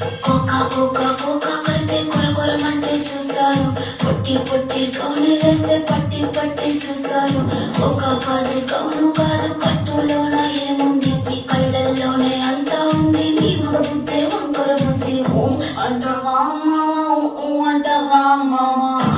Cocoa cocoa cocoa కడితే కొరకొరమంటే చూస్తారు, పొట్టి పొట్టి కౌని వేస్తే పట్టి పట్టి చూస్తారు. ఒక కాదు కౌను కాదు కట్టులోన ఏముంది, మీ కళ్ళల్లోనే అంతా ఉంది, నీ మగ బుద్ధే వంకర బుద్ధి. అంటవా మావా అంటవా మావా.